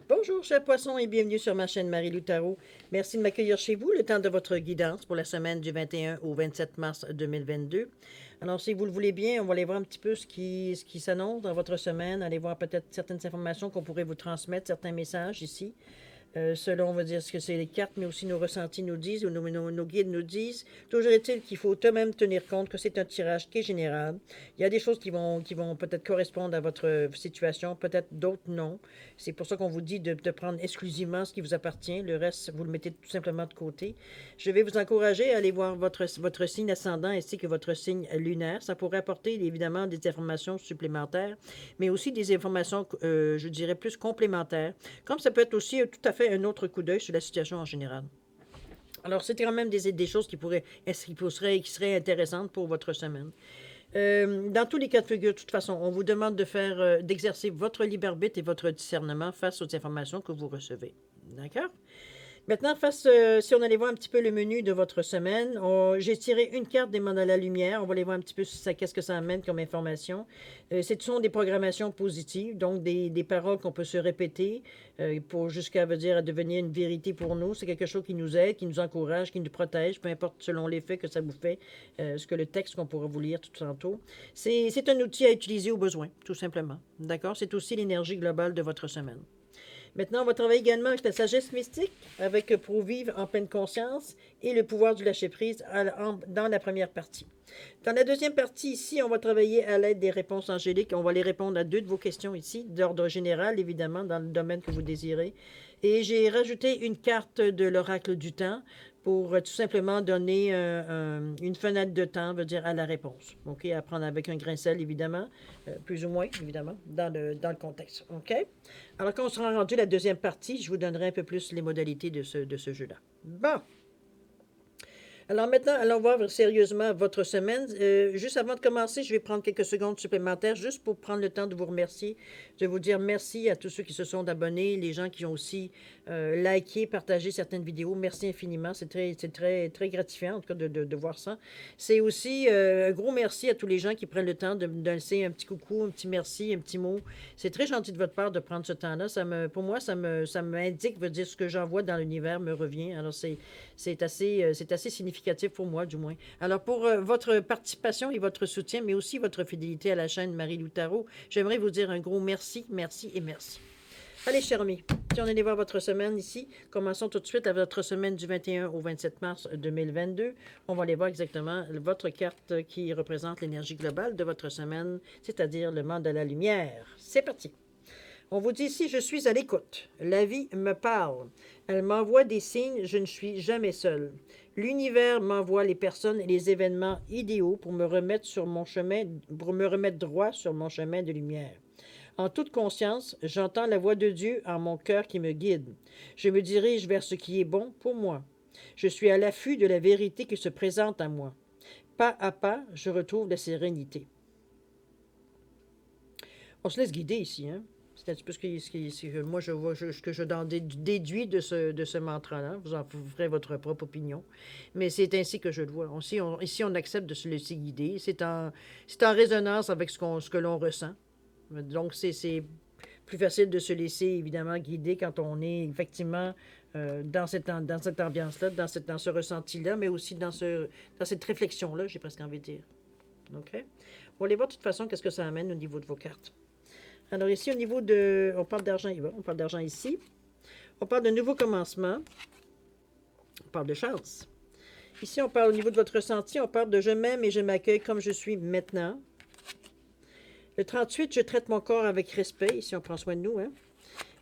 Bonjour, chers poissons, et bienvenue sur ma chaîne Marie-Lou Tarot. Merci de m'accueillir chez vous, le temps de votre guidance pour la semaine du 21 au 27 mars 2022. Alors, si vous le voulez bien, on va aller voir un petit peu ce qui s'annonce dans votre semaine, aller voir peut-être certaines informations qu'on pourrait vous transmettre, certains messages ici. Selon, on va dire, ce que c'est les cartes, mais aussi nos ressentis nous disent, ou nos guides nous disent. Toujours est-il qu'il faut tout de même tenir compte que c'est un tirage qui est général. Il y a des choses qui vont peut-être correspondre à votre situation, peut-être d'autres non. C'est pour ça qu'on vous dit de prendre exclusivement ce qui vous appartient. Le reste, vous le mettez tout simplement de côté. Je vais vous encourager à aller voir votre signe ascendant ainsi que votre signe lunaire. Ça pourrait apporter évidemment des informations supplémentaires, mais aussi des informations, je dirais, plus complémentaires. Comme ça peut être aussi tout à fait un autre coup d'œil sur la situation en général. Alors, c'est quand même des choses qui seraient intéressantes pour votre semaine. Dans tous les cas de figure, de toute façon, on vous demande d'exercer votre libre arbitre et votre discernement face aux informations que vous recevez. D'accord? Maintenant, si on allait voir un petit peu le menu de votre semaine, j'ai tiré une carte des mandalas lumière. On va aller voir un petit peu qu'est-ce que ça amène comme information. Ce sont des programmations positives, donc des paroles qu'on peut se répéter pour jusqu'à veut dire à devenir une vérité pour nous. C'est quelque chose qui nous aide, qui nous encourage, qui nous protège, peu importe selon l'effet que ça vous fait, ce que le texte qu'on pourra vous lire tout tantôt. C'est un outil à utiliser au besoin, tout simplement. D'accord? C'est aussi l'énergie globale de votre semaine. Maintenant, on va travailler également avec la sagesse mystique, pour vivre en pleine conscience et le pouvoir du lâcher-prise dans la première partie. Dans la deuxième partie, ici, on va travailler à l'aide des réponses angéliques. On va les répondre à deux de vos questions ici, d'ordre général, évidemment, dans le domaine que vous désirez. Et j'ai rajouté une carte de l'oracle du temps pour tout simplement donner une fenêtre de temps, veut dire à la réponse. OK, à prendre avec un grain de sel, évidemment, plus ou moins, évidemment, dans le contexte. OK? Alors, quand on sera rendu à la deuxième partie, je vous donnerai un peu plus les modalités de ce jeu-là. Bon. Alors maintenant, allons voir sérieusement votre semaine. Juste avant de commencer, je vais prendre quelques secondes supplémentaires juste pour prendre le temps de vous remercier, de vous dire merci à tous ceux qui se sont abonnés, les gens qui ont aussi liké, partagé certaines vidéos. Merci infiniment. C'est très gratifiant, en tout cas, de voir ça. C'est aussi un gros merci à tous les gens qui prennent le temps de me laisser un petit coucou, un petit merci, un petit mot. C'est très gentil de votre part de prendre ce temps-là. Pour moi, ça m'indique, veut dire ce que j'envoie dans l'univers me revient. Alors, c'est assez significatif pour moi, du moins. Alors, pour votre participation et votre soutien, mais aussi votre fidélité à la chaîne Marie-Lou Tarot, j'aimerais vous dire un gros merci, merci et merci. Allez, chers amis, si on allait voir votre semaine ici, commençons tout de suite à votre semaine du 21 au 27 mars 2022. On va aller voir exactement votre carte qui représente l'énergie globale de votre semaine, c'est-à-dire le mandala lumière. C'est parti. On vous dit ici, je suis à l'écoute. La vie me parle. Elle m'envoie des signes, je ne suis jamais seule. L'univers m'envoie les personnes et les événements idéaux pour me remettre droit sur mon chemin de lumière. En toute conscience, j'entends la voix de Dieu en mon cœur qui me guide. Je me dirige vers ce qui est bon pour moi. Je suis à l'affût de la vérité qui se présente à moi. Pas à pas, je retrouve la sérénité. On se laisse guider ici, hein? C'est un petit peu ce que moi je vois, ce que je déduis de ce mantra-là. Vous ferez votre propre opinion. Mais c'est ainsi que je le vois. Ici, on accepte de se laisser guider. C'est en résonance avec ce que l'on ressent. Donc, c'est plus facile de se laisser, évidemment, guider quand on est effectivement dans cette ambiance-là, dans ce ressenti-là, mais aussi dans cette réflexion-là, j'ai presque envie de dire. OK? On va aller voir de toute façon qu'est-ce que ça amène au niveau de vos cartes. Alors ici, au niveau de... On parle d'argent, on parle d'argent ici. On parle de nouveau commencement. On parle de chance. Ici, on parle au niveau de votre ressenti. On parle de je m'aime et je m'accueille comme je suis maintenant. Le 38, je traite mon corps avec respect. Ici, on prend soin de nous. Hein?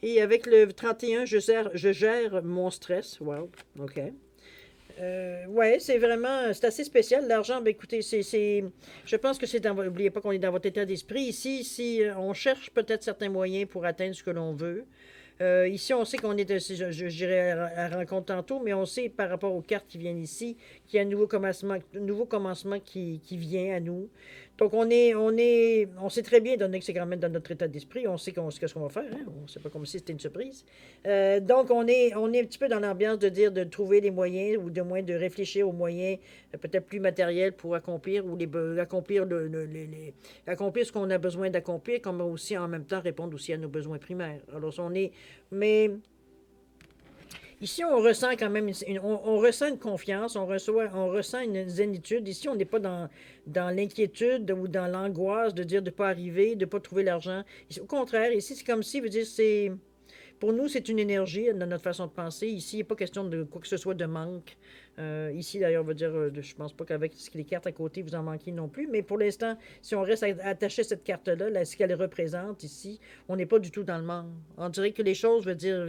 Et avec le 31, je gère mon stress. Wow, OK. Ouais, c'est assez spécial. L'argent, ben écoutez, je pense que n'oubliez pas qu'on est dans votre état d'esprit. Ici, si on cherche peut-être certains moyens pour atteindre ce que l'on veut. Ici, on sait qu'on est, je dirais à la rencontre tantôt, mais on sait par rapport aux cartes qui viennent ici qu'il y a un nouveau commencement qui vient à nous. Donc, on sait très bien, donné que c'est quand même dans notre état d'esprit, on sait qu'est-ce qu'on va faire, hein? On sait pas comme si c'était une surprise. Donc, on est un petit peu dans l'ambiance de dire, de trouver les moyens, ou de moins de réfléchir aux moyens peut-être plus matériels pour accomplir, ou accomplir, accomplir ce qu'on a besoin d'accomplir, comme aussi en même temps répondre aussi à nos besoins primaires. Alors, mais ici, on ressent quand même on ressent une confiance, on ressent une zénitude. Ici, on n'est pas dans l'inquiétude ou dans l'angoisse de dire de ne pas arriver, de ne pas trouver l'argent. Au contraire, ici, c'est comme si, veut dire, pour nous, c'est une énergie dans notre façon de penser. Ici, il n'est pas question de quoi que ce soit de manque. Ici, d'ailleurs, on va dire, je pense pas qu'avec les cartes à côté, vous en manquez non plus. Mais pour l'instant, si on reste attaché à cette carte-là, ce qu'elle représente ici, on n'est pas du tout dans le manque. On dirait que les choses, veut dire,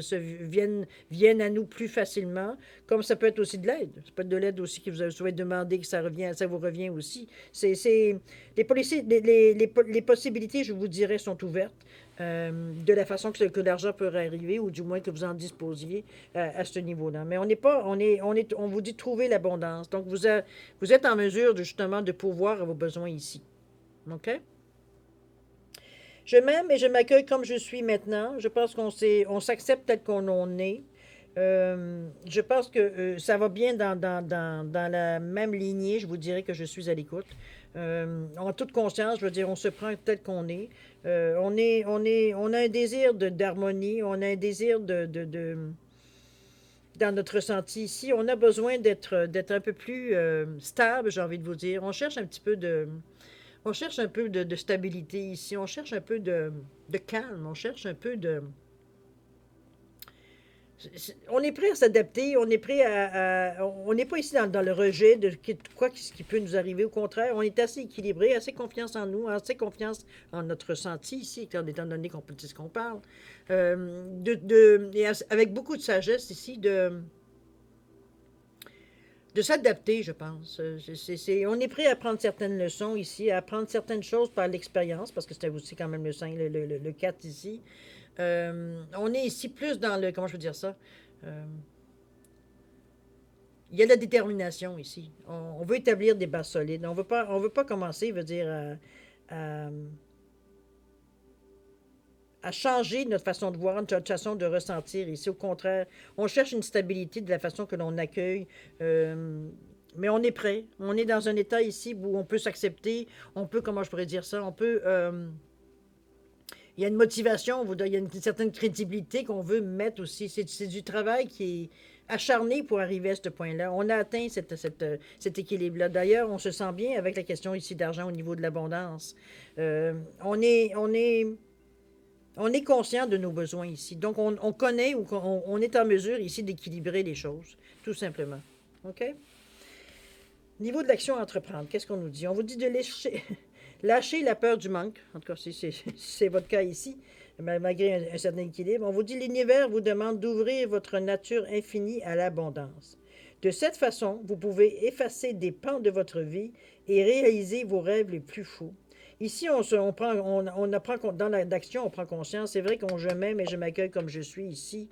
viennent à nous plus facilement, comme ça peut être aussi de l'aide. Ça peut être de l'aide aussi que vous souhaitez demander, que ça vous revient aussi. Les possibilités, je vous dirais, sont ouvertes. De la façon que l'argent peut arriver, ou du moins que vous en disposiez à ce niveau-là. Mais on n'est pas, on vous dit de trouver l'abondance. Donc, vous êtes en mesure justement de pourvoir à vos besoins ici. OK? Je m'aime et je m'accueille comme je suis maintenant. Je pense on s'accepte tel qu'on en est. Je pense que ça va bien dans la même lignée. Je vous dirais que je suis à l'écoute. En toute conscience, je veux dire, on se prend tel qu'on est. On a un désir d'harmonie, on a un désir dans notre ressenti ici, on a besoin d'être un peu plus stable, j'ai envie de vous dire. On cherche un peu de stabilité ici, on cherche un peu de calme, on cherche un peu de... On est prêt à s'adapter, on est prêt on n'est pas ici dans le rejet de quoi ce qui peut nous arriver. Au contraire, on est assez équilibré, assez confiance en nous, assez confiance en notre ressenti ici, étant donné qu'on peut dire ce qu'on parle. Et avec beaucoup de sagesse ici, de s'adapter, je pense. On est prêt à prendre certaines leçons ici, à apprendre certaines choses par l'expérience, parce que c'était aussi quand même le 5, le 4 ici. On est ici plus dans le... Comment je veux dire ça? Il y a de la détermination ici. On veut établir des bases solides. On veut pas commencer, veut dire, à, à changer notre façon de voir, notre façon de ressentir ici. Au contraire, on cherche une stabilité de la façon que l'on accueille. Mais on est prêt. On est dans un état ici où on peut s'accepter. On peut, comment je pourrais dire ça? On peut... il y a une motivation, il y a une certaine crédibilité qu'on veut mettre aussi. C'est du travail qui est acharné pour arriver à ce point-là. On a atteint cet équilibre-là. D'ailleurs, on se sent bien avec la question ici d'argent au niveau de l'abondance. On est conscient de nos besoins ici. Donc, on connaît ou on est en mesure ici d'équilibrer les choses, tout simplement. OK? Niveau de l'action à entreprendre, qu'est-ce qu'on nous dit? On vous dit de lâcher la peur du manque. En tout cas, si c'est votre cas ici, malgré un certain équilibre. On vous dit l'univers vous demande d'ouvrir votre nature infinie à l'abondance. De cette façon, vous pouvez effacer des pans de votre vie et réaliser vos rêves les plus fous. Ici, on apprend dans l'action, on prend conscience. C'est vrai qu'on je m'aime et je m'accueille comme je suis ici.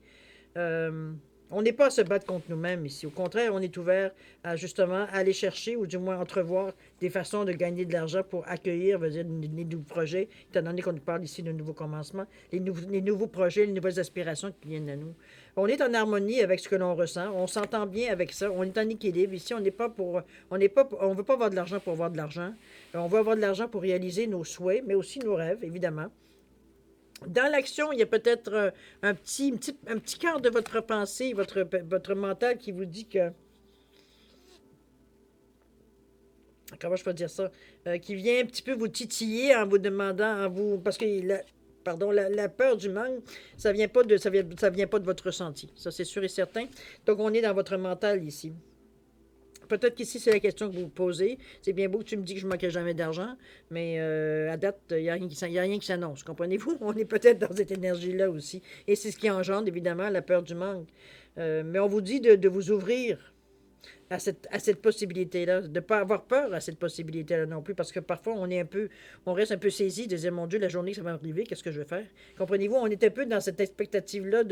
On n'est pas à se battre contre nous-mêmes ici. Au contraire, on est ouvert à justement aller chercher ou du moins entrevoir des façons de gagner de l'argent pour accueillir, veut dire, les nouveaux projets, étant donné qu'on parle ici de nouveaux commencements, les nouveaux projets, les nouvelles aspirations qui viennent à nous. On est en harmonie avec ce que l'on ressent. On s'entend bien avec ça. On est en équilibre. Ici, on veut pas avoir de l'argent pour avoir de l'argent. On veut avoir de l'argent pour réaliser nos souhaits, mais aussi nos rêves, évidemment. Dans l'action, il y a peut-être un petit quart de votre pensée, votre mental qui vous dit que... Comment je peux dire ça? Qui vient un petit peu vous titiller en vous demandant, parce que la peur du manque, ça vient pas de votre ressenti. Ça, c'est sûr et certain. Donc, on est dans votre mental ici. Peut-être qu'ici, c'est la question que vous vous posez. C'est bien beau que tu me dis que je ne manquerai jamais d'argent, mais à date, il n'y a rien qui s'annonce. Comprenez-vous? On est peut-être dans cette énergie-là aussi. Et c'est ce qui engendre, évidemment, la peur du manque. Mais on vous dit de vous ouvrir à cette possibilité-là, de ne pas avoir peur à cette possibilité-là non plus, parce que parfois on reste un peu saisi de dire, mon Dieu, la journée, ça va arriver, qu'est-ce que je vais faire? Comprenez-vous, on est un peu dans cette expectative-là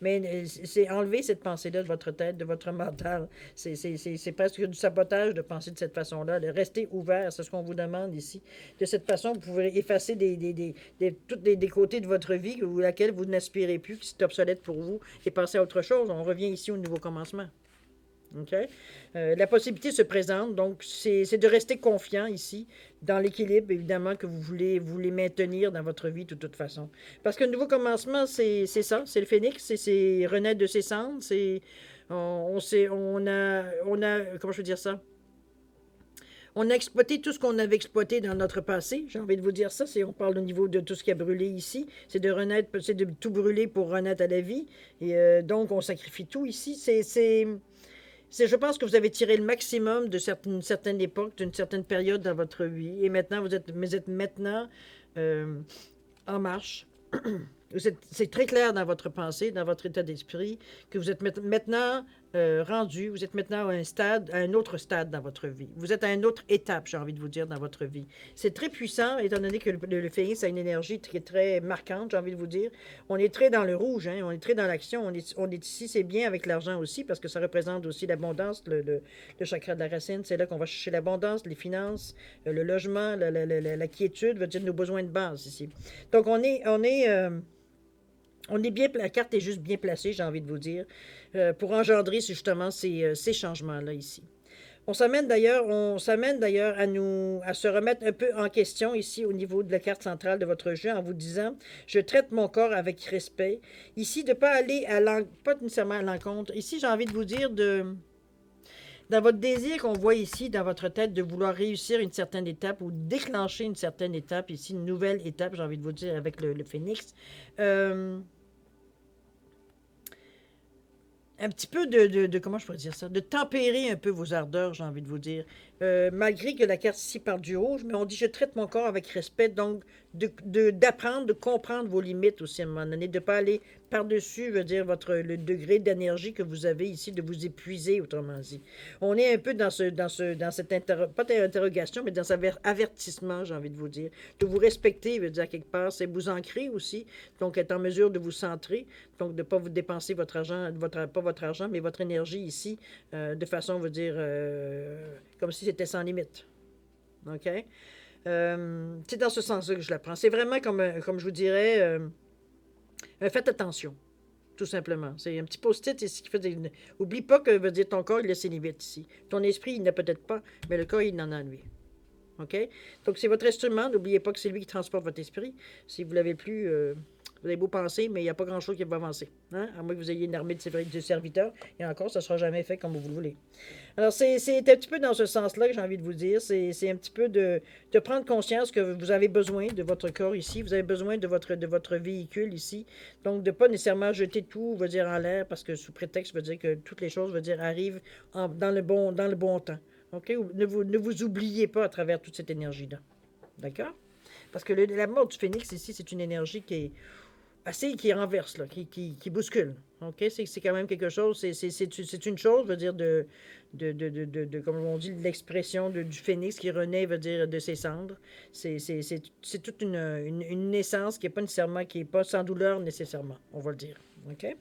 mais c'est enlever cette pensée-là de votre tête, de votre mental. C'est presque du sabotage de penser de cette façon-là, de rester ouvert, c'est ce qu'on vous demande ici. De cette façon, vous pouvez effacer tous des côtés de votre vie ou laquelle vous n'aspirez plus, qui c'est obsolète pour vous, et passer à autre chose. On revient ici au nouveau commencement. OK? La possibilité se présente, donc c'est de rester confiant ici, dans l'équilibre, évidemment, que vous voulez maintenir dans votre vie de toute façon. Parce que le nouveau commencement, c'est ça, c'est le phénix, c'est renaître de ses cendres, comment je veux dire ça? On a exploité tout ce qu'on avait exploité dans notre passé. J'ai envie de vous dire ça. On parle au niveau de tout ce qui a brûlé ici. C'est de renaître, c'est de tout brûler pour renaître à la vie. Et donc, on sacrifie tout ici. Je pense que vous avez tiré le maximum d'une certaine époque, d'une certaine période dans votre vie. Et maintenant, vous êtes maintenant euh, en marche. C'est très clair dans votre pensée, dans votre état d'esprit, que vous êtes maintenant rendu, vous êtes maintenant à un autre stade dans votre vie. Vous êtes à une autre étape, j'ai envie de vous dire, dans votre vie. C'est très puissant, étant donné que le phénix a une énergie très, très marquante, j'ai envie de vous dire. On est très dans le rouge, hein, on est très dans l'action. On est ici, c'est bien avec l'argent aussi, parce que ça représente aussi l'abondance, le chakra de la racine. C'est là qu'on va chercher l'abondance, les finances, le logement, la quiétude, veut dire nos besoins de base ici. Donc, on est bien, la carte est juste bien placée, j'ai envie de vous dire, pour engendrer justement ces changements-là ici. On s'amène d'ailleurs à se remettre un peu en question ici au niveau de la carte centrale de votre jeu en vous disant, je traite mon corps avec respect. Ici, de ne pas aller pas nécessairement à l'encontre. Ici, j'ai envie de vous dire dans votre désir qu'on voit ici, dans votre tête, de vouloir réussir une certaine étape ou déclencher une certaine étape, ici, une nouvelle étape, j'ai envie de vous dire, avec le phénix. Un petit peu comment je pourrais dire ça, de tempérer un peu vos ardeurs, j'ai envie de vous dire. Malgré que la carte ici parle du rouge, mais on dit je traite mon corps avec respect, donc d'apprendre, de comprendre vos limites aussi à un moment donné, de ne pas aller par-dessus, veut dire, le degré d'énergie que vous avez ici, de vous épuiser, autrement dit. On est un peu dans cette pas interrogation, mais dans cet avertissement, j'ai envie de vous dire. De vous respecter, veut dire, quelque part, c'est vous ancrer aussi, donc être en mesure de vous centrer, donc de ne pas vous dépenser votre argent, pas votre argent, mais votre énergie ici, de façon, veut dire, comme si c'était sans limite. OK? C'est dans ce sens-là que je la prends. C'est vraiment comme je vous dirais, faites attention, tout simplement. C'est un petit post-it ici qui fait des... Oublie pas que veut dire ton corps, il a ses limites ici. Ton esprit, il n'a peut-être pas, mais le corps, il en a lui. OK? Donc, c'est votre instrument. N'oubliez pas que c'est lui qui transporte votre esprit. Si vous l'avez plus, vous avez beau penser, mais il n'y a pas grand-chose qui va avancer. Hein? À moins que vous ayez une armée de serviteurs. Et encore, ça ne sera jamais fait comme vous le voulez. Alors, c'est un petit peu dans ce sens-là que j'ai envie de vous dire. C'est un petit peu de prendre conscience que vous avez besoin de votre corps ici. Vous avez besoin de votre véhicule ici. Donc, de ne pas nécessairement jeter tout, veut dire, en l'air, parce que sous prétexte, veut dire que toutes les choses, veut dire, arrivent dans le bon temps. OK? Ne vous oubliez pas à travers toute cette énergie-là. D'accord? Parce que la mort du phénix ici, c'est une énergie qui est qui renverse, là, qui bouscule. OK? C'est quand même quelque chose, c'est une chose, veut dire, comme on dit, l'expression du phénix qui renaît, veut dire, de ses cendres. C'est toute une naissance qui n'est pas sans douleur nécessairement, on va le dire. OK?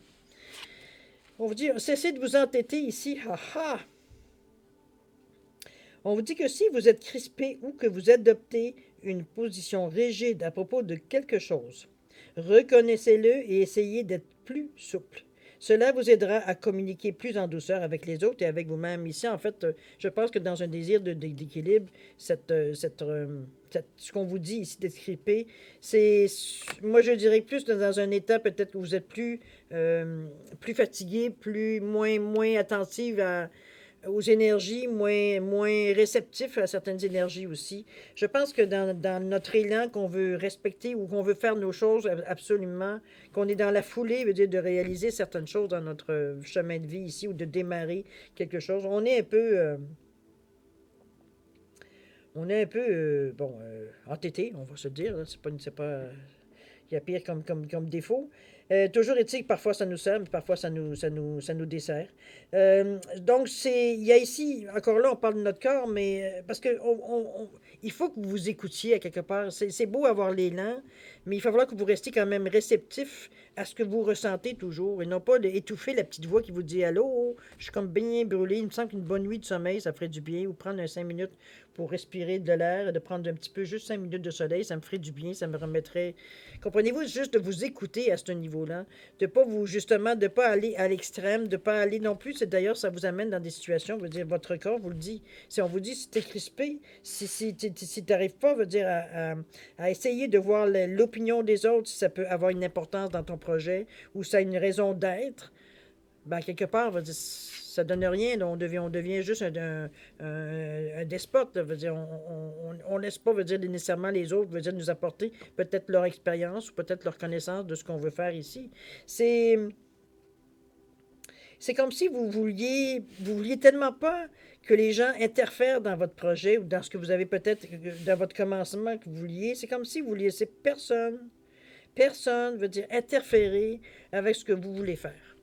On vous dit, cessez de vous entêter ici. Ha ha! On vous dit que si vous êtes crispé ou que vous adoptez une position rigide à propos de quelque chose, reconnaissez-le et essayez d'être plus souple. Cela vous aidera à communiquer plus en douceur avec les autres et avec vous-même. Ici, en fait, je pense que dans un désir d'équilibre, ce qu'on vous dit ici d'être crispé, moi je dirais plus dans un état peut-être où vous êtes plus fatigué, moins attentif aux énergies, moins réceptifs à certaines énergies aussi. Je pense que dans notre élan qu'on veut respecter ou qu'on veut faire nos choses absolument, qu'on est dans la foulée, veut dire de réaliser certaines choses dans notre chemin de vie ici ou de démarrer quelque chose, on est un peu... entêté, on va se dire. C'est pas, il y a pire comme défaut. Toujours est-il que parfois ça nous sert, mais parfois ça nous dessert. Donc, il y a ici, encore là, on parle de notre corps, mais parce que il faut que vous vous écoutiez à quelque part. C'est beau avoir l'élan, mais il va falloir que vous restiez quand même réceptif à ce que vous ressentez toujours et non pas d'étouffer la petite voix qui vous dit allô, je suis comme bien brûlé, il me semble qu'une bonne nuit de sommeil, ça ferait du bien, ou prendre un 5 minutes pour respirer de l'air, de prendre un petit peu, juste 5 minutes de soleil, ça me ferait du bien, ça me remettrait. Comprenez-vous, juste de vous écouter à ce niveau-là, de pas vous, justement, de pas aller à l'extrême, de pas aller non plus, c'est d'ailleurs, ça vous amène dans des situations, veut dire, votre corps vous le dit. Si on vous dit, si t'es crispé, si t'arrives pas, veut dire, à essayer de voir l'opinion des autres, si ça peut avoir une importance dans ton projet, ou ça a une raison d'être, ben, quelque part, veut dire, ça donne rien. Là, on devient juste un despote. Là, veut dire, on laisse pas veut dire, nécessairement les autres veut dire, nous apporter peut-être leur expérience ou peut-être leur connaissance de ce qu'on veut faire ici. C'est, c'est comme si vous vouliez tellement pas que les gens interfèrent dans votre projet ou dans ce que vous avez peut-être, dans votre commencement que vous vouliez. C'est comme si vous laissez personne veut dire interférer avec ce que vous voulez faire.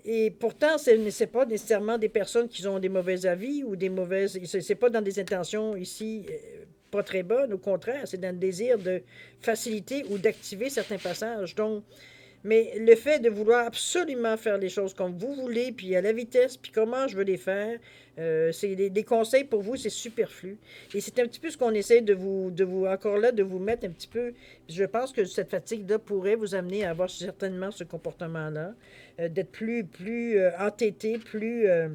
Et pourtant, ce n'est pas nécessairement des personnes qui ont des mauvais avis ou des mauvaises. C'est pas dans des intentions ici pas très bonnes. Au contraire, c'est dans le désir de faciliter ou d'activer certains passages. Donc, mais le fait de vouloir absolument faire les choses comme vous voulez, puis à la vitesse, puis comment je veux les faire, c'est des conseils pour vous, c'est superflu. Et c'est un petit peu ce qu'on essaie encore là, de vous mettre un petit peu. Je pense que cette fatigue-là pourrait vous amener à avoir certainement ce comportement-là, d'être plus entêté, plus euh,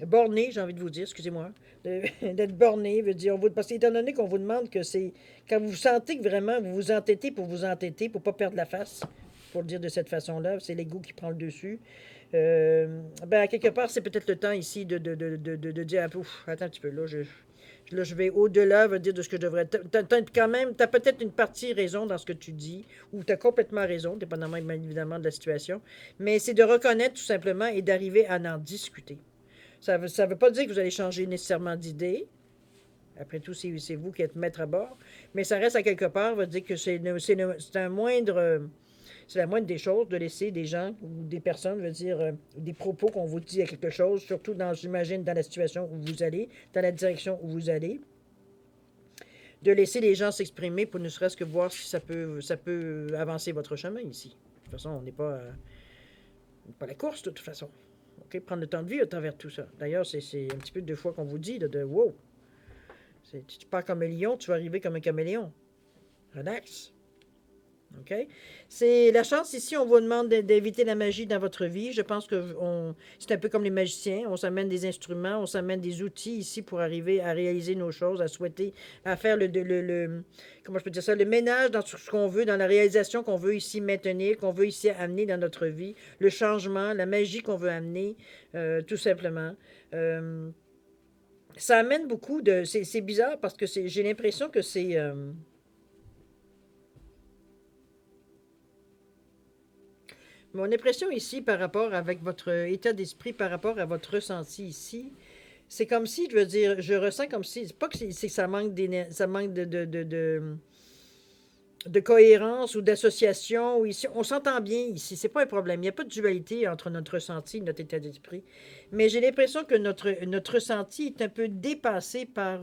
borné, j'ai envie de vous dire, excusez-moi, d'être borné, veut dire, parce qu'étant donné qu'on vous demande que c'est, quand vous sentez que vraiment vous vous entêtez, pour pas perdre la face, pour le dire de cette façon-là, c'est l'ego qui prend le dessus. Ben, à quelque part, c'est peut-être le temps ici de dire, ouf, attends un petit peu, là, je vais au-delà, veut dire, de ce que je devrais. Quand même, tu as peut-être une partie raison dans ce que tu dis, ou tu as complètement raison, dépendamment, bien évidemment, de la situation, mais c'est de reconnaître tout simplement et d'arriver à en discuter. Ça veut pas dire que vous allez changer nécessairement d'idée. Après tout, c'est vous qui êtes maître à bord. Mais ça reste à quelque part, veut dire que c'est un moindre. C'est la moindre des choses de laisser des gens ou des personnes, veut dire, des propos qu'on vous dit à quelque chose, surtout dans, j'imagine, dans la situation où vous allez, dans la direction où vous allez, de laisser les gens s'exprimer pour ne serait-ce que voir si ça peut avancer votre chemin ici. De toute façon, on n'est pas la course, de toute façon. OK? Prendre le temps de vivre à travers tout ça. D'ailleurs, c'est un petit peu deux fois qu'on vous dit de wow. Tu pars comme un lion, tu vas arriver comme un caméléon. Relax. OK? C'est la chance ici, on vous demande d'éviter la magie dans votre vie. Je pense que c'est un peu comme les magiciens. On s'amène des instruments, on s'amène des outils ici pour arriver à réaliser nos choses, à souhaiter, à faire comment je peux dire ça, le ménage dans tout ce qu'on veut, dans la réalisation qu'on veut ici maintenir, qu'on veut ici amener dans notre vie, le changement, la magie qu'on veut amener, tout simplement. Ça amène beaucoup de. C'est bizarre parce que j'ai l'impression que c'est. Mon impression ici par rapport avec votre état d'esprit, par rapport à votre ressenti ici, c'est comme si, je veux dire, je ressens comme si, c'est pas que c'est que ça manque, ça manque de cohérence ou d'association. Ou ici, on s'entend bien ici, c'est pas un problème. Il n'y a pas de dualité entre notre ressenti et notre état d'esprit. Mais j'ai l'impression que notre ressenti est un peu dépassé par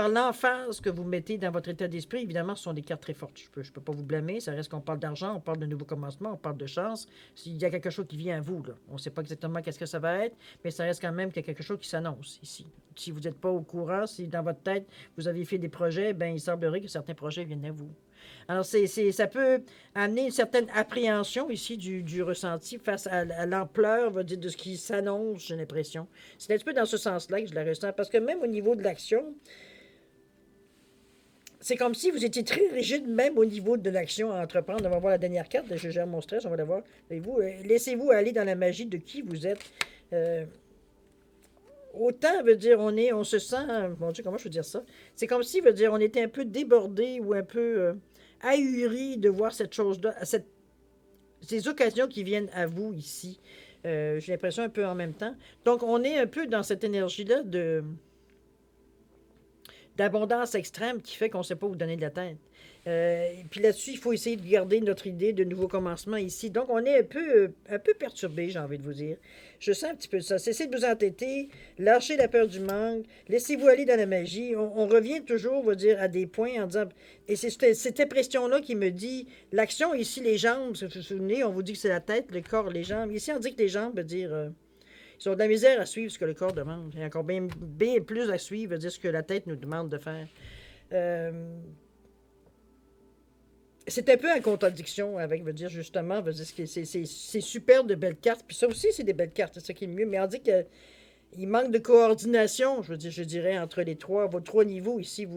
l'emphase que vous mettez dans votre état d'esprit. Évidemment, ce sont des cartes très fortes. Je peux pas vous blâmer. Ça reste qu'on parle d'argent, on parle de nouveaux commencements, on parle de chance. Il y a quelque chose qui vient à vous, là. On ne sait pas exactement qu'est-ce que ça va être, mais ça reste quand même qu'il y a quelque chose qui s'annonce ici. Si vous n'êtes pas au courant, si dans votre tête, vous avez fait des projets, ben il semblerait que certains projets viennent à vous. Alors, ça peut amener une certaine appréhension ici du ressenti face à l'ampleur de ce qui s'annonce, j'ai l'impression. C'est un petit peu dans ce sens-là que je la ressens, parce que même au niveau de l'action, c'est comme si vous étiez très rigide, même au niveau de l'action à entreprendre. On va voir la dernière carte. Je gère mon stress, on va la voir. Laissez-vous aller dans la magie de qui vous êtes. Euh, Autant, veut dire, on se sent. Mon Dieu, comment je veux dire ça? C'est comme si, veut dire, on était un peu débordé ou un peu ahuri de voir cette chose-là, ces occasions qui viennent à vous ici. J'ai l'impression un peu en même temps. Donc, on est un peu dans cette énergie-là d'abondance extrême qui fait qu'on ne sait pas où donner de la tête. Et puis là-dessus, il faut essayer de garder notre idée de nouveau commencement ici. Donc, on est un peu perturbé, j'ai envie de vous dire. Je sens un petit peu ça. Cessez de vous entêter, lâchez la peur du manque, laissez-vous aller dans la magie. On revient toujours, on va dire, à des points en disant... Et c'est cette impression-là qui me dit, l'action ici, les jambes, vous vous souvenez, on vous dit que c'est la tête, le corps, les jambes. Ici, on dit que les jambes veut dire... ils ont de la misère à suivre ce que le corps demande. Il y a encore bien plus à suivre, veut dire ce que la tête nous demande de faire. Euh, c'est un peu en contradiction avec, veut dire, justement, veut dire, c'est super de belles cartes. Puis ça aussi, c'est des belles cartes, c'est ça qui est le mieux. Mais on dit qu'il manque de coordination, je veux dire, je dirais, entre les trois, vos trois niveaux ici.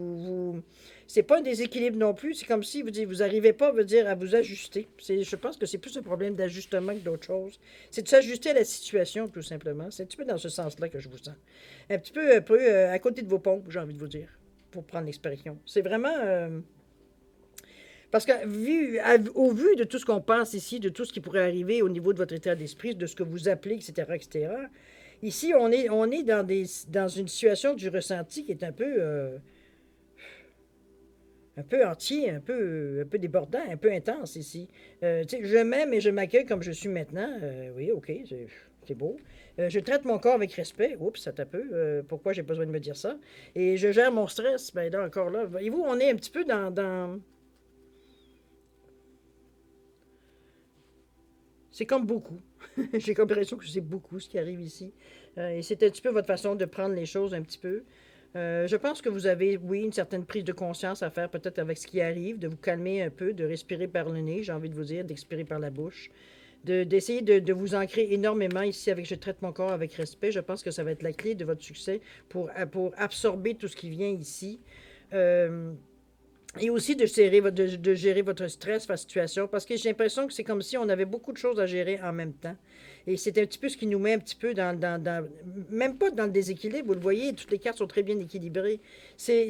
C'est pas un déséquilibre non plus. C'est comme si vous n'arrivez pas, veut dire, à vous ajuster. Je pense que c'est plus un problème d'ajustement que d'autre chose. C'est de s'ajuster à la situation, tout simplement. C'est un petit peu dans ce sens-là que je vous sens. Un peu à côté de vos pompes, j'ai envie de vous dire, pour prendre l'expression. C'est vraiment... parce que au vu de tout ce qu'on pense ici, de tout ce qui pourrait arriver au niveau de votre état d'esprit, de ce que vous appelez, etc., etc., ici, on est dans une situation du ressenti qui est un peu entier, un peu débordant, un peu intense ici. Je m'aime et je m'accueille comme je suis maintenant. Oui, ok, c'est beau. Je traite mon corps avec respect. Oups, ça tape peu. Pourquoi j'ai besoin de me dire ça? Et je gère mon stress. Ben là, encore là. Voyez-vous, on est un petit peu dans... C'est comme beaucoup. J'ai comme l'impression que c'est beaucoup ce qui arrive ici. Et c'est un petit peu votre façon de prendre les choses un petit peu. Je pense que vous avez, oui, une certaine prise de conscience à faire peut-être avec ce qui arrive, de vous calmer un peu, de respirer par le nez, j'ai envie de vous dire, d'expirer par la bouche, d'essayer de vous ancrer énormément ici avec je traite mon corps avec respect. Je pense que ça va être la clé de votre succès pour absorber tout ce qui vient ici. Euh, et aussi de gérer votre stress, votre situation, parce que j'ai l'impression que c'est comme si on avait beaucoup de choses à gérer en même temps. Et c'est un petit peu ce qui nous met un petit peu même pas dans le déséquilibre, vous le voyez, toutes les cartes sont très bien équilibrées. C'est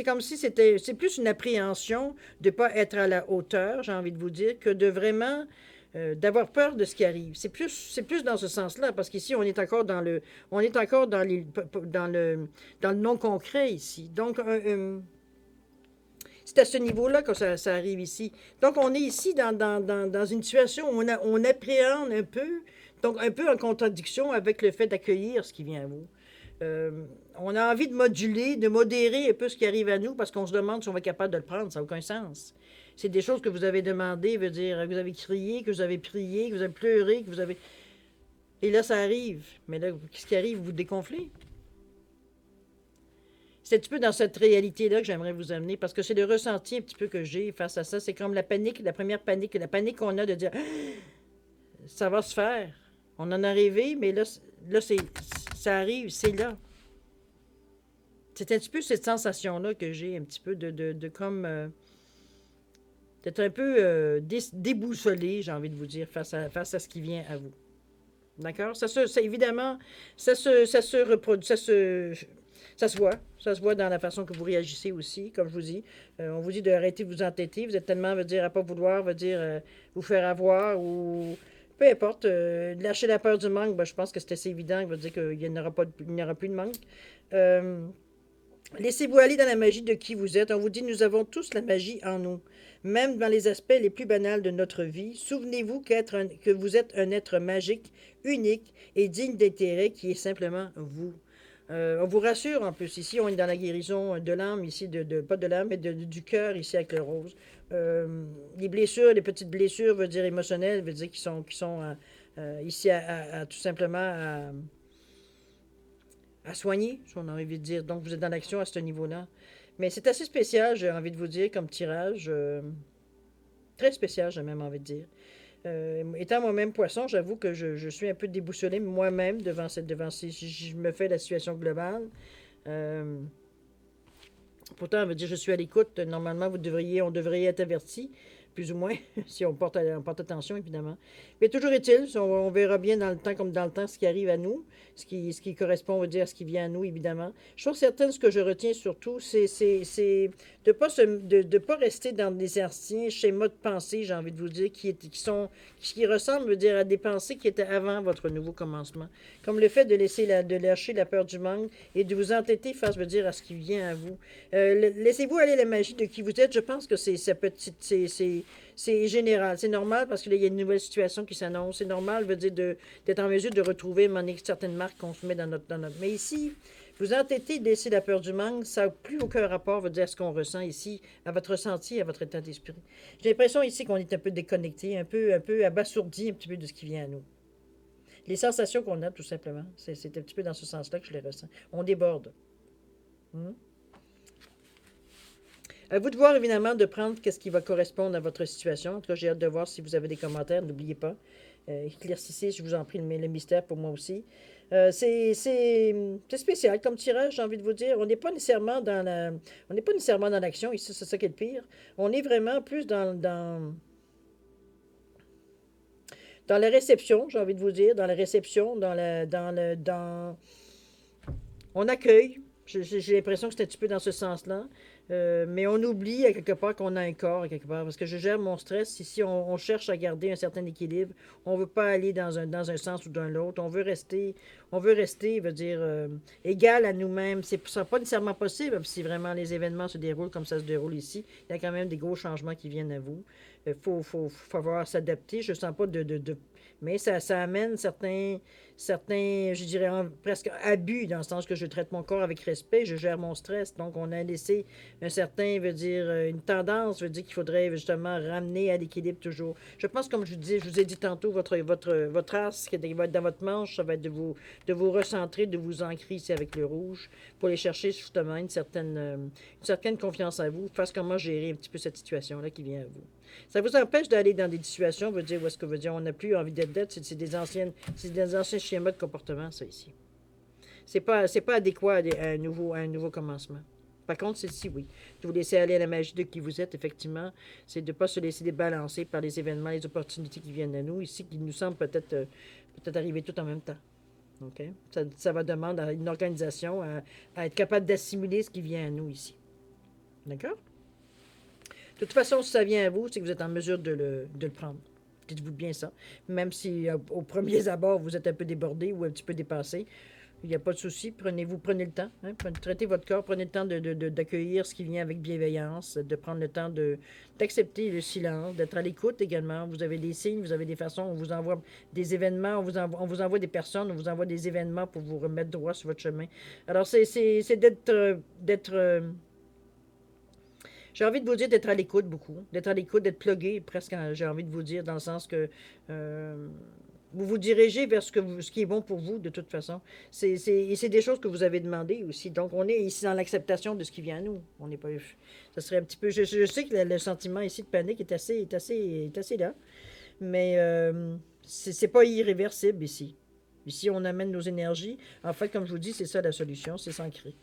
comme si c'est plus une appréhension de ne pas être à la hauteur, j'ai envie de vous dire, que de vraiment d'avoir peur de ce qui arrive. C'est plus dans ce sens-là, parce qu'ici, on est encore dans le non concret ici. Donc, c'est à ce niveau-là que ça arrive ici. Donc, on est ici dans une situation où on appréhende un peu, donc un peu en contradiction avec le fait d'accueillir ce qui vient à vous. On a envie de moduler, de modérer un peu ce qui arrive à nous parce qu'on se demande si on va être capable de le prendre. Ça n'a aucun sens. C'est des choses que vous avez demandées, veut dire que vous avez crié, que vous avez prié, que vous avez pleuré, que vous avez... Et là, ça arrive. Mais là, qu'est-ce qui arrive? Vous dégonflez. C'est un petit peu dans cette réalité-là que j'aimerais vous amener, parce que c'est le ressenti un petit peu que j'ai face à ça. C'est comme la panique, la panique qu'on a de dire ça va se faire. On en est arrivé, mais là ça arrive, c'est là. C'est un petit peu cette sensation-là que j'ai, un petit peu de comme d'être un peu déboussolé, j'ai envie de vous dire, face à ce qui vient à vous. D'accord? Évidemment, ça se reproduit, ça se voit. Ça se voit dans la façon que vous réagissez aussi, comme je vous dis. On vous dit d'arrêter de vous entêter. Vous êtes tellement, veut dire, à pas vouloir, veut dire, vous faire avoir ou peu importe. Lâcher la peur du manque, ben, je pense que c'est assez évident. Veut dire qu'il n'y aura plus de manque. Euh, Laissez-vous aller dans la magie de qui vous êtes. On vous dit, nous avons tous la magie en nous. Même dans les aspects les plus banals de notre vie, souvenez-vous que vous êtes un être magique, unique et digne d'intérêt qui est simplement vous. On vous rassure en plus. Ici, on est dans la guérison de l'âme, ici, pas de l'âme, mais du cœur, ici, avec le rose. Les blessures, les petites blessures, veut dire émotionnelles, veut dire qui sont ici tout simplement à soigner, si on a envie de dire. Donc, vous êtes dans l'action à ce niveau-là. Mais c'est assez spécial, j'ai envie de vous dire, comme tirage. Très spécial, j'ai même envie de dire. Étant moi-même poisson, j'avoue que je suis un peu déboussolé moi-même si je me fais la situation globale. Euh, Pourtant, on veut dire je suis à l'écoute. Normalement, on devrait être averti. plus ou moins, si on porte attention, évidemment. Mais toujours est-il, on verra bien dans le temps, comme dans le temps, ce qui arrive à nous, ce qui correspond, on va dire, à ce qui vient à nous, évidemment. Je suis certaine, ce que je retiens surtout, c'est de pas rester dans des anciens schémas de pensée, j'ai envie de vous dire, qui ressemblent, je veux dire, à des pensées qui étaient avant votre nouveau commencement. Comme le fait de lâcher la peur du manque et de vous entêter face, je veux dire, à ce qui vient à vous. Laissez-vous aller la magie de qui vous êtes. Je pense que c'est général. C'est normal parce qu'il y a une nouvelle situation qui s'annonce. C'est normal, veut dire, d'être en mesure de retrouver certaines marques qu'on se met dans notre. Mais ici, vous entêtez de laisser la peur du manque, ça n'a plus aucun rapport, veut dire, à ce qu'on ressent ici, à votre ressenti, à votre état d'esprit. J'ai l'impression ici qu'on est un peu déconnecté, un peu abasourdi un petit peu de ce qui vient à nous. Les sensations qu'on a, tout simplement, c'est un petit peu dans ce sens-là que je les ressens. On déborde. Hmm? À vous de voir, évidemment, de prendre ce qui va correspondre à votre situation. En tout cas, j'ai hâte de voir si vous avez des commentaires. N'oubliez pas. Éclaircissez, je vous en prie, le mystère pour moi aussi. C'est spécial comme tirage, j'ai envie de vous dire. On n'est pas nécessairement dans l'action ici, c'est ça qui est le pire. On est vraiment plus dans la réception, j'ai envie de vous dire, dans la réception, on accueille. J'ai l'impression que c'est un petit peu dans ce sens-là. Mais on oublie à quelque part qu'on a un corps, à quelque part. Parce que je gère mon stress. Ici, on cherche à garder un certain équilibre. On ne veut pas aller dans un sens ou dans l'autre. On veut rester, veut dire, égal à nous-mêmes. Ce ne sera pas nécessairement possible si vraiment les événements se déroulent comme ça se déroule ici. Il y a quand même des gros changements qui viennent à vous. Faut falloir s'adapter. Je ne sens pas mais ça amène je dirais, presque abus, dans le sens que je traite mon corps avec respect, je gère mon stress. Donc, on a laissé un certain, veut dire, une tendance, veut dire qu'il faudrait justement ramener à l'équilibre toujours. Je pense, comme je vous ai dit tantôt, votre as qui va être dans votre manche, ça va être de vous recentrer, de vous ancrer ici avec le rouge, pour aller chercher justement une certaine confiance en vous, face comment gérer un petit peu cette situation-là qui vient à vous. Ça vous empêche d'aller dans des situations, veut dire, où est-ce que veut dire, on n'a plus envie d'être dette, c'est des anciens schémas de comportement, ça, ici. C'est pas adéquat à un nouveau commencement. Par contre, celle-ci, oui. De vous laisser aller à la magie de qui vous êtes, effectivement, c'est de ne pas se laisser débalancer par les événements, les opportunités qui viennent à nous, ici, qui nous semblent peut-être arriver tout en même temps. OK? Ça va demander à une organisation à être capable d'assimiler ce qui vient à nous ici. D'accord? De toute façon, si ça vient à vous, c'est que vous êtes en mesure de le prendre. Dites-vous bien ça. Même si au premier abord, vous êtes un peu débordé ou un petit peu dépassé, il n'y a pas de souci. Prenez le temps. Hein, traitez votre corps. Prenez le temps d'accueillir ce qui vient avec bienveillance, de prendre le temps d'accepter le silence, d'être à l'écoute également. Vous avez des signes, vous avez des façons. On vous envoie des événements, on vous envoie des personnes, on vous envoie des événements pour vous remettre droit sur votre chemin. Alors, c'est d'être j'ai envie de vous dire d'être à l'écoute beaucoup, d'être à l'écoute, d'être plugué, presque, j'ai envie de vous dire, dans le sens que euh, vous vous dirigez vers ce qui est bon pour vous, de toute façon. Et c'est des choses que vous avez demandées aussi. Donc, on est ici dans l'acceptation de ce qui vient à nous. On n'est pas. Ça serait un petit peu. Je sais que le sentiment ici de panique est assez là, mais c'est pas irréversible ici. Ici, on amène nos énergies. En fait, comme je vous dis, c'est ça la solution, c'est s'ancrer.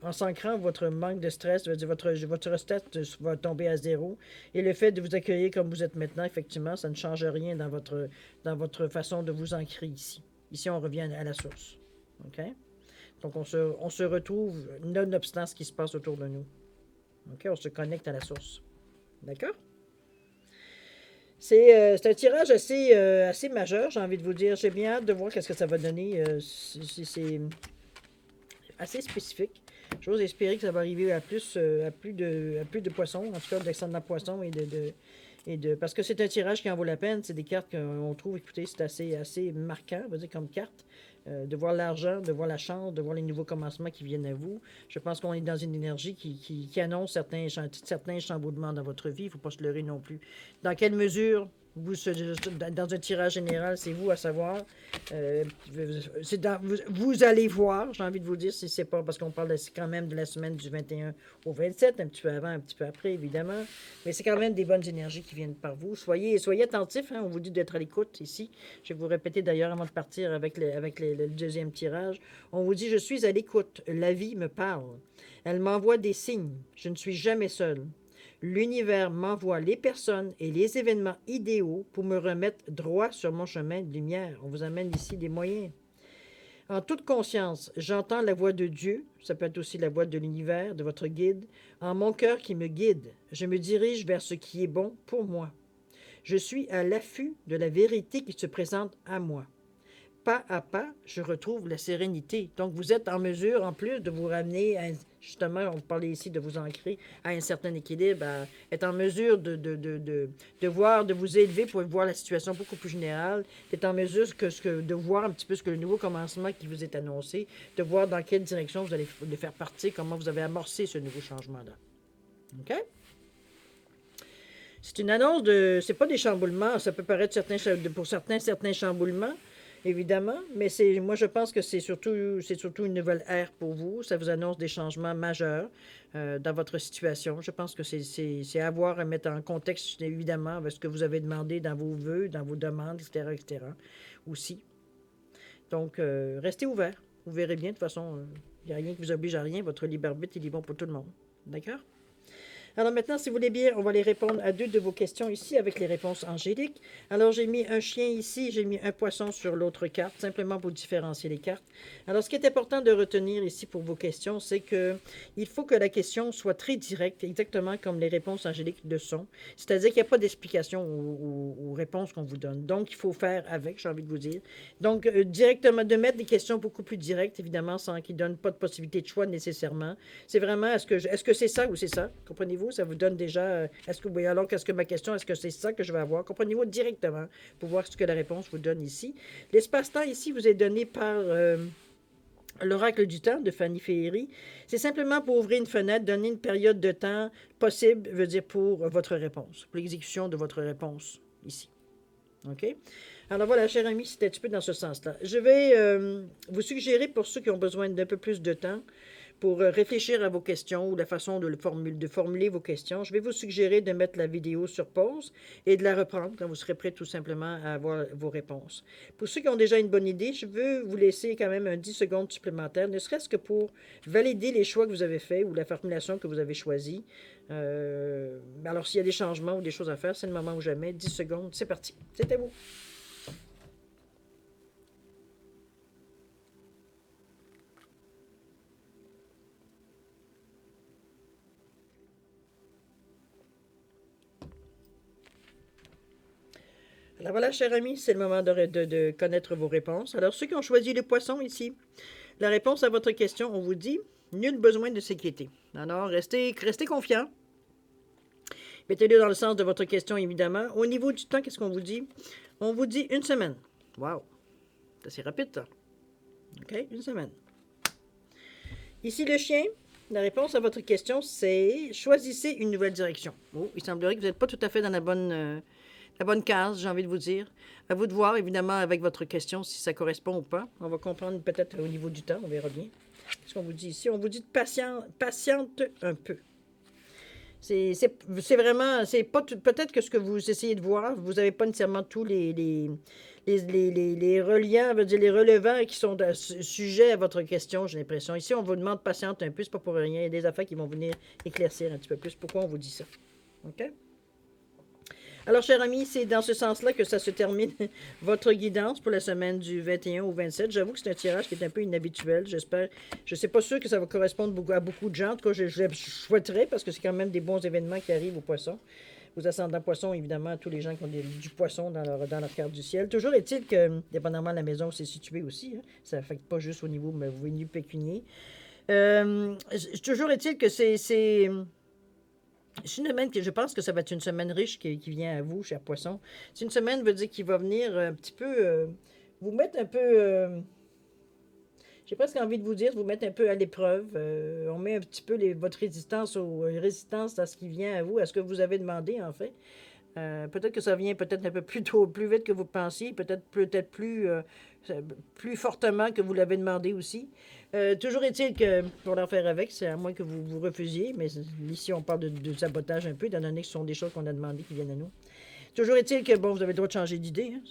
En s'ancrant, votre manque de stress, votre stress va tomber à zéro. Et le fait de vous accueillir comme vous êtes maintenant, effectivement, ça ne change rien dans votre façon de vous ancrer ici. Ici, on revient à la source. OK? Donc, on se retrouve nonobstant ce qui se passe autour de nous. OK? On se connecte à la source. D'accord? C'est un tirage assez majeur, j'ai envie de vous dire. J'ai bien hâte de voir qu'est-ce que ça va donner. C'est assez spécifique. J'ose espérer que ça va arriver à plus de poissons, en tout cas d'excellents poissons parce que c'est un tirage qui en vaut la peine. C'est des cartes qu'on trouve, écoutez, c'est assez marquant, on va dire, comme carte. De voir l'argent, de voir la chance, de voir les nouveaux commencements qui viennent à vous. Je pense qu'on est dans une énergie qui annonce certains chamboulements dans votre vie. Il ne faut pas se leurrer non plus. Dans quelle mesure dans un tirage général, c'est vous à savoir. Vous allez voir, j'ai envie de vous dire, si c'est pas parce qu'on parle quand même de la semaine du 21 au 27, un petit peu avant, un petit peu après, évidemment. Mais c'est quand même des bonnes énergies qui viennent par vous. Soyez attentifs, hein, on vous dit d'être à l'écoute ici. Je vais vous répéter d'ailleurs avant de partir avec le deuxième tirage. On vous dit, je suis à l'écoute. La vie me parle. Elle m'envoie des signes. Je ne suis jamais seule. l'univers m'envoie les personnes et les événements idéaux pour me remettre droit sur mon chemin de lumière. On vous amène ici des moyens. En toute conscience, j'entends la voix de Dieu, ça peut être aussi la voix de l'univers, de votre guide, en mon cœur qui me guide. Je me dirige vers ce qui est bon pour moi. Je suis à l'affût de la vérité qui se présente à moi. Pas à pas, je retrouve la sérénité. Donc, vous êtes en mesure, en plus, de vous ramener, justement, on parlait ici de vous ancrer à un certain équilibre, à être en mesure de voir, de vous élever pour voir la situation beaucoup plus générale, d'être en mesure de voir un petit peu ce que le nouveau commencement qui vous est annoncé, de voir dans quelle direction vous allez le faire partir, comment vous avez amorcé ce nouveau changement-là. OK? C'est une annonce de... C'est pas des chamboulements, ça peut paraître pour certains chamboulements, évidemment, mais moi je pense que c'est surtout une nouvelle ère pour vous. Ça vous annonce des changements majeurs dans votre situation. Je pense que c'est à voir, à mettre en contexte, évidemment, avec ce que vous avez demandé dans vos vœux, dans vos demandes, etc., aussi. Donc, restez ouverts. Vous verrez bien, de toute façon, il n'y a rien qui vous oblige à rien. Votre libre arbitre, il est bon pour tout le monde. D'accord? Alors maintenant, si vous voulez bien, on va aller répondre à 2 de vos questions ici avec les réponses angéliques. Alors, j'ai mis un chien ici, j'ai mis un poisson sur l'autre carte, simplement pour différencier les cartes. Alors, ce qui est important de retenir ici pour vos questions, c'est que il faut que la question soit très directe, exactement comme les réponses angéliques le sont. C'est-à-dire qu'il n'y a pas d'explication aux réponses qu'on vous donne. Donc, il faut faire avec, j'ai envie de vous dire. Donc, directement, de mettre des questions beaucoup plus directes, évidemment, sans qu'ils ne donnent pas de possibilité de choix nécessairement. C'est vraiment, est-ce que c'est ça ou c'est ça? Comprenez-vous? Ça vous donne déjà... qu'est-ce que ma question, est-ce que c'est ça que je vais avoir? Comprenez-vous directement pour voir ce que la réponse vous donne ici. L'espace-temps ici vous est donné par l'oracle du temps de Fanny Féery. C'est simplement pour ouvrir une fenêtre, donner une période de temps possible, veut dire pour votre réponse, pour l'exécution de votre réponse ici. OK? Alors voilà, cher ami, c'était un petit peu dans ce sens-là. Je vais vous suggérer, pour ceux qui ont besoin d'un peu plus de temps, pour réfléchir à vos questions ou la façon de formuler vos questions, je vais vous suggérer de mettre la vidéo sur pause et de la reprendre quand vous serez prêt tout simplement à avoir vos réponses. Pour ceux qui ont déjà une bonne idée, je veux vous laisser quand même un 10 secondes supplémentaires, ne serait-ce que pour valider les choix que vous avez faits ou la formulation que vous avez choisie. Alors, s'il y a des changements ou des choses à faire, c'est le moment ou jamais. 10 secondes, c'est parti. C'était vous. Alors voilà, cher ami, c'est le moment de connaître vos réponses. Alors, ceux qui ont choisi le poisson ici, la réponse à votre question, on vous dit « Nul besoin de s'inquiéter ». Alors, restez confiants. Mettez-le dans le sens de votre question, évidemment. Au niveau du temps, qu'est-ce qu'on vous dit? On vous dit 1 semaine. Wow! C'est assez rapide, ça. OK? 1 semaine. Ici, le chien. La réponse à votre question, c'est « Choisissez une nouvelle direction ». Oh, il semblerait que vous n'êtes pas tout à fait dans la bonne case, j'ai envie de vous dire. À vous de voir, évidemment, avec votre question, si ça correspond ou pas. On va comprendre peut-être au niveau du temps, on verra bien. Qu'est-ce qu'on vous dit ici? On vous dit de patiente un peu. C'est vraiment, c'est pas peut-être que ce que vous essayez de voir, vous n'avez pas nécessairement tous les reliants, veut dire les relevants qui sont sujets à votre question, j'ai l'impression. Ici, on vous demande patiente un peu, c'est pas pour rien. Il y a des affaires qui vont venir éclaircir un petit peu plus pourquoi on vous dit ça. OK? Alors, chers amis, c'est dans ce sens-là que ça se termine votre guidance pour la semaine du 21 au 27. J'avoue que c'est un tirage qui est un peu inhabituel, j'espère. Je ne suis pas sûr que ça va correspondre à beaucoup de gens. En tout cas, je souhaiterais, parce que c'est quand même des bons événements qui arrivent aux poissons. Aux ascendants poissons, évidemment, tous les gens qui ont du poisson dans leur carte du ciel. Toujours est-il que, dépendamment de la maison où c'est situé aussi, ça n'affecte pas juste au niveau revenu pécunier. Toujours est-il que c'est une semaine que je pense que ça va être une semaine riche qui vient à vous, cher poisson. C'est une semaine, veut dire, qui va venir un petit peu vous mettre un peu... j'ai presque envie de vous dire, vous mettre un peu à l'épreuve. On met un petit peu votre résistance à ce qui vient à vous, à ce que vous avez demandé, en fait. Peut-être que ça vient peut-être un peu plus vite que vous pensiez, peut-être plus fortement que vous l'avez demandé aussi. Toujours est-il que, pour en faire avec, c'est à moins que vous refusiez, mais ici on parle de sabotage un peu, étant donné que ce sont des choses qu'on a demandées qui viennent à nous. Toujours est-il que, bon, vous avez le droit de changer d'idée, hein.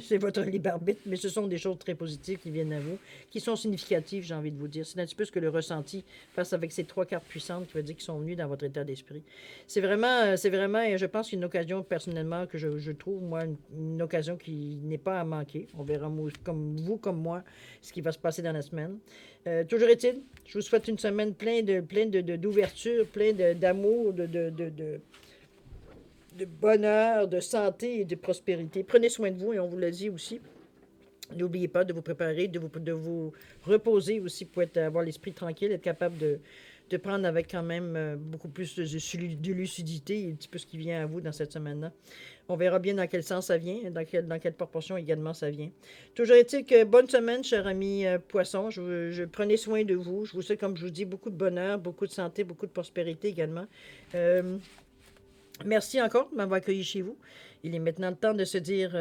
C'est votre libre arbitre, mais ce sont des choses très positives qui viennent à vous, qui sont significatives, j'ai envie de vous dire. C'est un petit peu ce que le ressenti face avec ces 3 cartes puissantes qui veut dire qu'ils sont venus dans votre état d'esprit. C'est vraiment, et je pense, une occasion, personnellement, que je trouve, moi, une occasion qui n'est pas à manquer. On verra, comme vous, comme moi, ce qui va se passer dans la semaine. Toujours est-il, je vous souhaite une semaine pleine d'ouverture, plein d'amour, de bonheur, de santé et de prospérité. Prenez soin de vous et on vous le dit aussi. N'oubliez pas de vous préparer, de vous reposer aussi pour avoir l'esprit tranquille, être capable de prendre avec quand même beaucoup plus de lucidité et un petit peu ce qui vient à vous dans cette semaine-là. On verra bien dans quel sens ça vient, dans quelle proportion également ça vient. Toujours est-il que bonne semaine, cher ami Poisson. Prenez soin de vous. Je vous souhaite, comme je vous dis, beaucoup de bonheur, beaucoup de santé, beaucoup de prospérité également. Merci encore de m'avoir accueilli chez vous. Il est maintenant le temps de se dire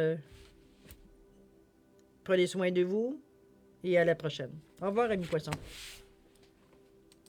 prenez soin de vous et à la prochaine. Au revoir, amis poissons.